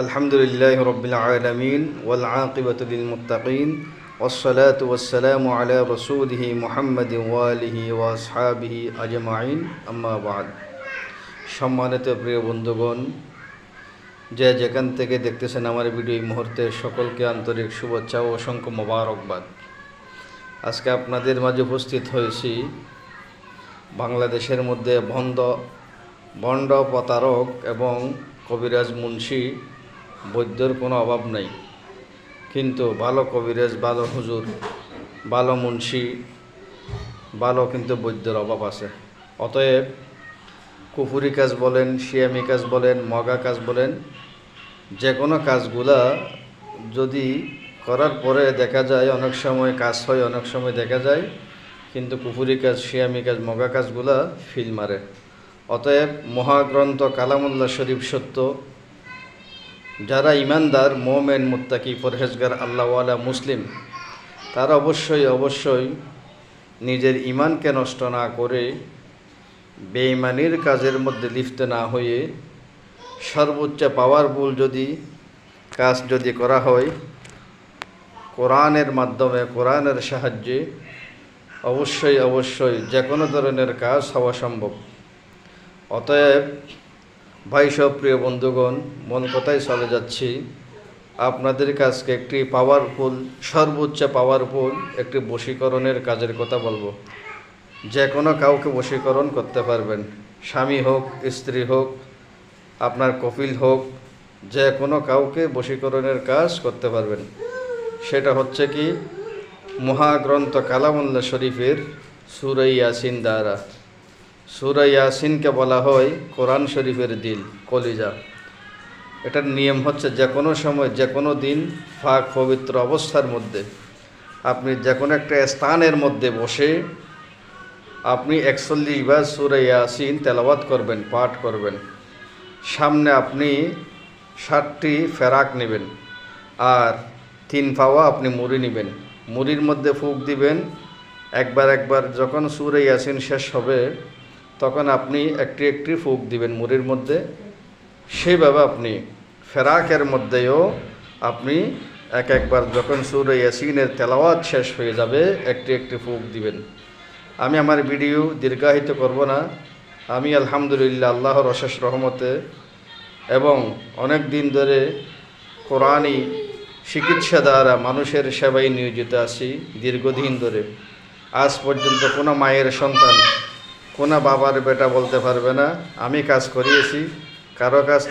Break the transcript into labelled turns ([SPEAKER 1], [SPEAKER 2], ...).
[SPEAKER 1] আলহামদুলিল্লাহি রাব্বিল আলামিন ওয়াল আকিবাতু লিল মুত্তাকিন ওয়াসসালাতু ওয়াসসালামু আলা রাসূলিহি মুহাম্মাদিন ওয়া আলিহি ওয়া আসহাবিহি আজমাইন আম্মা বা'দ। সম্মানিত প্রিয় বন্ধুগণ, যে যেখান থেকে দেখতেছেন আমার ভিডিও এই মুহূর্তে, সকলকে আন্তরিক শুভেচ্ছা ও অসংখ্য মোবারকবাদ। আজকে আপনাদের মাঝে উপস্থিত হয়েছি বাংলাদেশের মধ্যে ভণ্ড প্রতারক এবং কবিরাজ মুন্সি বৈদ্যর কোনো অভাব নেই, কিন্তু ভালো কবিরাজ, ভালো হুজুর, ভালো মুন্সি, ভালো কিন্তু বৈদ্যর অভাব আছে। অতএব কুফুরি কাজ বলেন, শিয়ামি কাজ বলেন, মগা কাজ বলেন, যে কোনো কাজগুলা যদি করার পরে দেখা যায় অনেক সময় কাজ হয়, অনেক সময় দেখা যায় কিন্তু কুফুরি কাজ, শিয়ামি কাজ, মগা কাজগুলা ফিল মারে। অতএব মহাগ্রন্থ কালামুল্লাহ শরীফ সত্য। যারা ইমানদার, মোমেন, মুত্তাকি, পরহেজগার, আল্লাহওয়ালা মুসলিম, তারা অবশ্যই নিজের ইমানকে নষ্ট না করে বেঈমানির কাজের মধ্যে লিপ্ত না হয়ে সর্বোচ্চ পাওয়ারফুল কাজ যদি করা হয় কোরআনের মাধ্যমে, কোরআনের সাহায্যে, অবশ্যই যে কোনো ধরনের কাজ হওয়া সম্ভব। অতএব ভাই সব প্রিয় বন্ধুগণ, মন কথায় চলে যাচ্ছি আপনাদের কাছকে একটি সর্বোচ্চ পাওয়ারফুল একটি বশীকরণের কাজের কথা বলবো। যে কোনো কাউকে বশীকরণ করতে পারবেন, স্বামী হোক, স্ত্রী হোক, আপনার কফিল হোক, যে কোনো কাউকে বশীকরণের কাজ করতে পারবেন। সেটা হচ্ছে কি, মহাগ্রন্থ কালামুল্লাহ শরীফের সূরা ইয়াসিন দ্বারা। সূরা ইয়াসিনকে বলা হয় কোরআন শরীফের দিল, কলিজা। এটার নিয়ম হচ্ছে যে কোনো সময়, যে কোনো দিন পাক পবিত্র অবস্থার মধ্যে আপনি যে কোনো একটা স্থানের মধ্যে বসে আপনি 41 বার সূরা ইয়াসিন তেলাওয়াত করবেন, পাঠ করবেন। সামনে আপনি 7টি ফেরাক নেবেন আর 3 পাওয়া আপনি মুড়ি নেবেন। মুড়ির মধ্যে ফুঁক দিবেন একবার। যখন সূরা ইয়াসিন শেষ হবে তখন আপনি একটি ফুঁক দিবেন মুড়ির মধ্যে। সেইভাবে আপনি ফেরাকের মধ্যেও আপনি একবার যখন সূরা ইয়াসিনের তেলাওয়াত শেষ হয়ে যাবে একটি ফুঁক দিবেন। আমি আমার ভিডিও দীর্ঘায়িত করব না। আমি আলহামদুলিল্লাহ আল্লাহর অশেষ রহমতে এবং অনেক দিন ধরে কোরআনী চিকিৎসা দ্বারা মানুষের সেবায় নিয়োজিত আছি দীর্ঘদিন ধরে। আজ পর্যন্ত কোনো মায়ের সন্তান, কোনো বাবার বেটা বলতে পারবে না আমি কাজ করিয়েছি, কারো কাছ